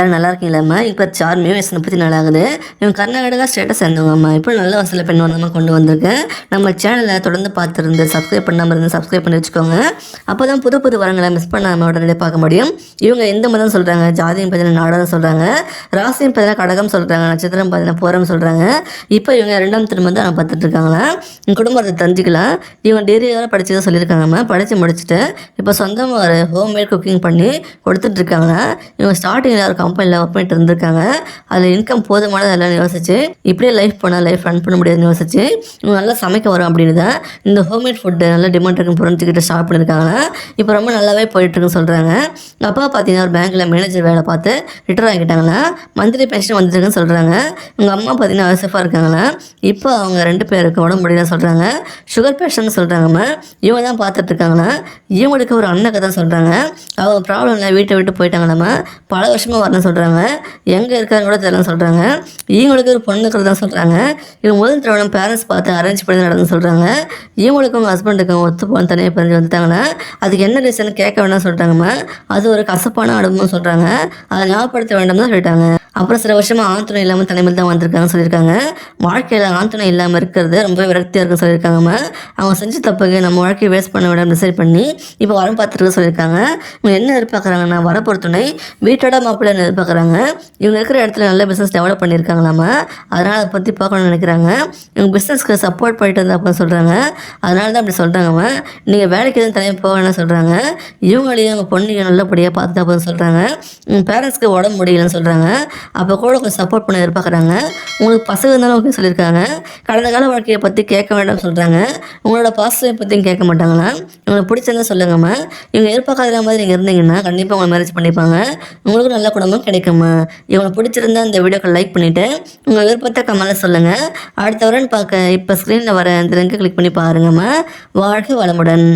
நல்லா இருக்கீங்களாம்மா? இப்போ சார்மி வயசு 34 ஆகுது. இவங்க கர்நாடகா ஸ்டேட்டஸ் சேர்ந்தவங்கம்மா. இப்போ நல்ல வசதியில் பெண் வந்தமாக கொண்டு வந்திருக்கேன். நம்ம சேனலை தொடர்ந்து பார்த்துருந்து சப்ஸ்கிரைப் பண்ணாமல் இருந்து சப்ஸ்கிரைப் பண்ணி வச்சுக்கோங்க. அப்போ தான் புது புது வரங்களை மிஸ் பண்ணாமல் உடனடியாக பார்க்க முடியும். இவங்க எந்த மதம் சொல்கிறாங்க, ஜாதியும் பார்த்தீங்கன்னா நாடகம் சொல்கிறாங்க, ராசியும் பார்த்தீங்கன்னா கடகம் சொல்கிறாங்க, நட்சத்திரம் பார்த்தீங்கன்னா போரம் சொல்கிறாங்க. இப்போ இவங்க 2ஆம் திருமணம் தான் பார்த்துட்டு இருக்காங்களா. குடும்பத்தை தெரிஞ்சுக்கலாம். இவங்க டிகிரியோட படிச்சு தான் சொல்லியிருக்காங்கம்மா. படித்து முடிச்சுட்டு இப்போ சொந்தமாக ஒரு ஹோம்மேட் குக்கிங் பண்ணி கொடுத்துட்ருக்காங்களா. இவங்க ஸ்டார்டிங்கில் ஒரு கம்பெனியில் ஒர்க் பண்ணிட்டு இருந்திருக்காங்க. அதில் இன்கம் போதுமானது எல்லாம் யோசிச்சு இப்படியே லைஃப் போனால் லைஃப் ரன் பண்ண முடியாதுன்னு யோசிச்சு இவங்க நல்லா சமைக்க வரும் அப்படின்னு தான் இந்த ஹோம்மேட் ஃபுட்டு நல்லா டிமாண்ட் இருக்குன்னு புரிஞ்சுக்கிட்டு ஸ்டார்ட் பண்ணியிருக்காங்கன்னா இப்போ ரொம்ப நல்லாவே போயிட்டுருக்குன்னு சொல்கிறாங்க. அப்பா பார்த்தீங்கன்னா ஒரு பேங்க்கில் மேனேஜர் வேலை பார்த்து ரிட்டர் ஆகிட்டாங்களா. மந்த்லி பென்ஷன் வந்துருக்குன்னு சொல்கிறாங்க. உங்கள் அம்மா பார்த்தீங்கன்னா அவசஃபாக இருக்காங்களா. இப்போ அவங்க 2 பேருக்கு உடம்பு முடியலன்னு சொல்கிறாங்க. சுகர் பேஷண்ட் சொல்கிறாங்கம்மா. இவங்க தான் பார்த்துட்ருக்காங்களா. இவங்களுக்கு ஒரு அண்ணன் கதை சொல்கிறாங்க. அவங்க ப்ராப்ளம்ல வீட்டை விட்டு போயிட்டாங்களாம்மா. பல வருஷமாக வரணும்னு சொல்கிறாங்க. எங்கே இருக்காருன்னு கூட தெரியலன்னு சொல்கிறாங்க. இவங்களுக்கு ஒரு பொண்ணு இருக்கிறதா சொல்கிறாங்க. இவங்க முதல் திருமணம் பேரண்ட்ஸ் பார்த்து அரேஞ்ச் பண்ணி நடந்து சொல்கிறாங்க. இவங்களுக்கும் உங்கள் ஹஸ்பண்டுக்கும் ஒத்து போன தனியாக பிரிஞ்சு வந்துட்டாங்கன்னா அதுக்கு என்ன ரீசன் கேட்க வேண்டாம் சொல்கிறாங்கம்மா. அது ஒரு கசப்பான அனுபவம் சொல்கிறாங்க. அதை ஞாபகப்படுத்த வேண்டாம் தான் சொல்லிட்டாங்க. அப்புறம் சில வருஷமாக ஆண்துணை இல்லாமல் தனிமையில் தான் வந்திருக்காங்கன்னு சொல்லியிருக்காங்க. வாழ்க்கையில் ஆண்துணை இல்லாமல் இருக்கிறது ரொம்ப விரக்தியாக இருக்குன்னு சொல்லியிருக்காங்கம்மா. அவங்க செஞ்ச தப்புக்கு நம்ம வாழ்க்கையை வேஸ்ட் பண்ண விட டிசைட் பண்ணி இப்போ வரம் பார்த்துட்டு சொல்லியிருக்காங்க. இவங்க என்ன எதிர்பார்க்குறாங்கன்னா வர பொறுத்துணை வீட்டோட மாப்பிள்ளைன்னு எதிர்பார்க்குறாங்க. இவங்க இருக்கிற இடத்துல நல்ல பிஸ்னஸ் டெவலப் பண்ணியிருக்காங்களாம்மா. அதனால் அதை பற்றி பார்க்கணும்னு நினைக்கிறாங்க. இவங்க பிஸ்னஸ்க்கு சப்போர்ட் பண்ணிட்டு இருந்தா அப்படின்னு சொல்கிறாங்க. அதனால தான் அப்படி சொல்கிறாங்கம்மா. நீங்கள் வேலைக்கு எதுவும் தனியாக போக வேணாம் சொல்கிறாங்க. இவங்களையும் அவங்க பொண்ணுங்க நல்லபடியாக பார்த்துட்டா அப்படின்னு சொல்கிறாங்க. பேரண்ட்ஸ்க்கு உடம்பு முடியலன்னு சொல்கிறாங்க. அப்போ கூட கொஞ்சம் சப்போர்ட் பண்ண எதிர்பார்க்குறாங்க. உங்களுக்கு பசங்க இருந்தாலும் ஓகே சொல்லியிருக்காங்க. கடந்த கால வாழ்க்கையை பற்றி கேட்க வேண்டாம் சொல்கிறாங்க. உங்களோட பாசிட்டிவை பற்றியும் கேட்க மாட்டாங்களா. இவங்களுக்கு பிடிச்சிருந்தா சொல்லுங்கம்மா. இவங்க எதிர்பார்க்காத மாதிரி நீங்கள் இருந்தீங்கன்னா கண்டிப்பாக உங்களை மேரேஜ் பண்ணிப்பாங்க. உங்களுக்கு நல்ல குடும்பம் கிடைக்குமா. இவங்களுக்கு பிடிச்சிருந்தா இந்த வீடியோக்கு லைக் பண்ணிவிட்டு உங்கள் விருப்பத்தை கமெண்ட்ல சொல்லுங்கள். அடுத்த வரன்னு பார்க்க இப்போ ஸ்க்ரீனில் வர இந்த லிங்கை கிளிக் பண்ணி பாருங்கம்மா. வாழ்க வளமுடன்.